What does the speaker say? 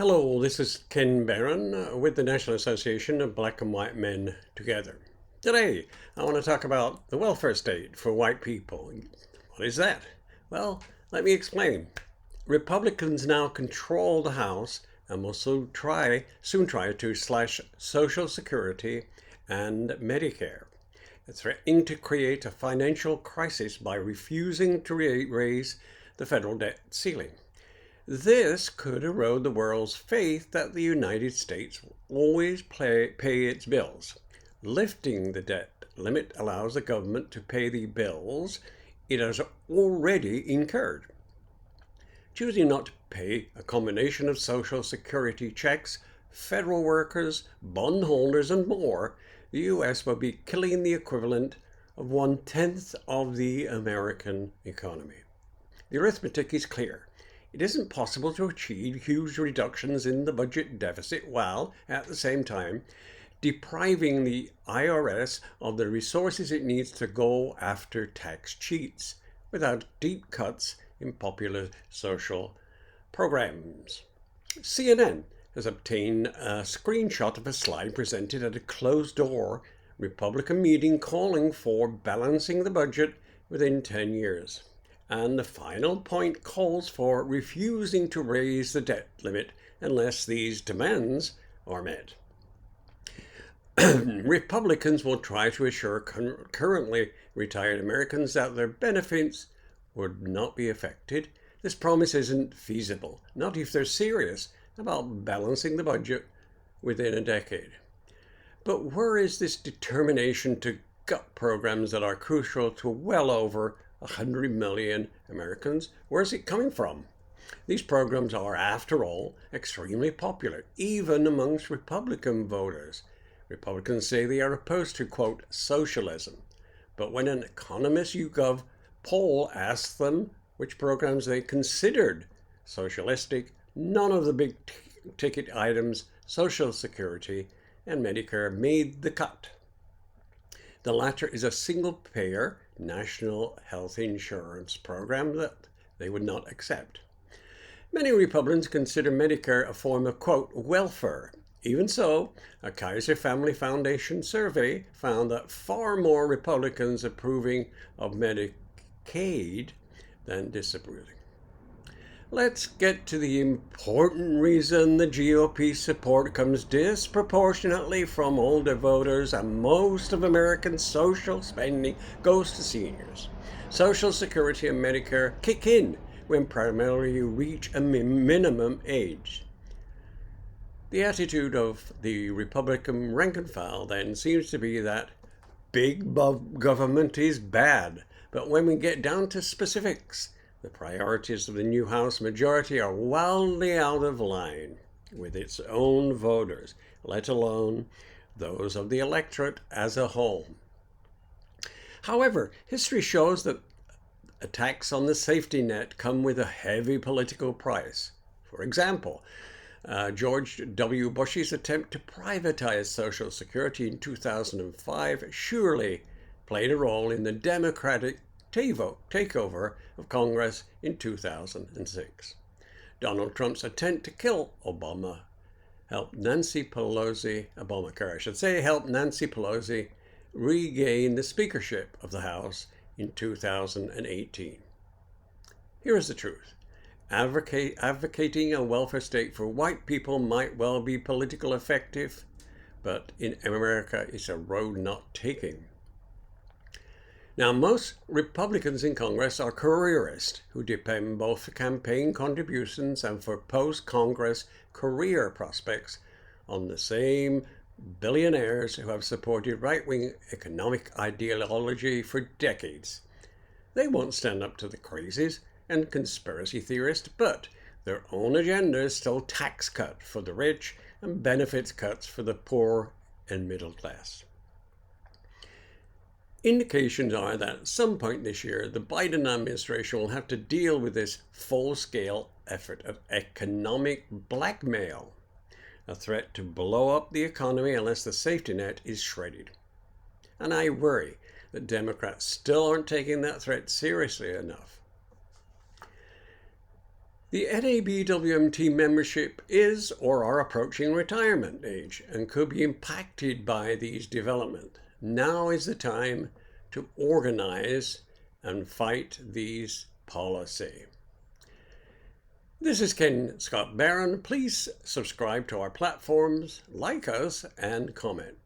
Hello, this is Ken Barron with the National Association of Black and White Men Together. Today, I want to talk about the welfare state for white people. What is that? Well, let me explain. Republicans now control the House and will soon try to slash Social Security and Medicare, threatening to create a financial crisis by refusing to raise the federal debt ceiling. This could erode the world's faith that the United States will always pay its bills. Lifting the debt limit allows the government to pay the bills it has already incurred. Choosing not to pay a combination of Social Security checks, federal workers, bondholders, and more, the U.S. will be killing the equivalent of 1/10 of the American economy. The arithmetic is clear. It isn't possible to achieve huge reductions in the budget deficit while, at the same time, depriving the IRS of the resources it needs to go after tax cheats without deep cuts in popular social programs. CNN has obtained a screenshot of a slide presented at a closed-door Republican meeting calling for balancing the budget within 10 years. And the final point calls for refusing to raise the debt limit unless these demands are met. Republicans will try to assure currently retired Americans that their benefits would not be affected. This promise isn't feasible, not if they're serious about balancing the budget within a decade. But where is this determination to gut programs that are crucial to well over 100 million Americans? Where's it coming from? These programs are, after all, extremely popular, even amongst Republican voters. Republicans say they are opposed to, quote, socialism. But when an Economist YouGov poll asks them which programs they considered socialistic, none of the big ticket items, Social Security and Medicare, made the cut. The latter is a single-payer national health insurance program that they would not accept. Many Republicans consider Medicare a form of, quote, welfare. Even so, a Kaiser Family Foundation survey found that far more Republicans approving of Medicaid than disapproving. Let's get to the important reason the GOP support comes disproportionately from older voters, and most of American social spending goes to seniors. Social Security and Medicare kick in when primarily you reach a minimum age. The attitude of the Republican rank and file then seems to be that big government is bad, but when we get down to specifics, the priorities of the new House majority are wildly out of line with its own voters, let alone those of the electorate as a whole. However, history shows that attacks on the safety net come with a heavy political price. For example, George W. Bush's attempt to privatize Social Security in 2005 surely played a role in the Democratic takeover of Congress in 2006. Donald Trump's attempt to kill Obamacare helped Nancy Pelosi regain the speakership of the House in 2018. Here is the truth. Advocating a welfare state for white people might well be politically effective, but in America it's a road not taking. Now, most Republicans in Congress are careerists who depend both for campaign contributions and for post-Congress career prospects on the same billionaires who have supported right-wing economic ideology for decades. They won't stand up to the crazies and conspiracy theorists, but their own agenda is still tax cut for the rich and benefits cuts for the poor and middle class. Indications are that at some point this year, the Biden administration will have to deal with this full-scale effort of economic blackmail, a threat to blow up the economy unless the safety net is shredded. And I worry that Democrats still aren't taking that threat seriously enough. The NABWMT membership is or are approaching retirement age and could be impacted by these developments. Now is the time to organize and fight these policy. This is Ken Scott Barron. Please subscribe to our platforms, like us, and comment.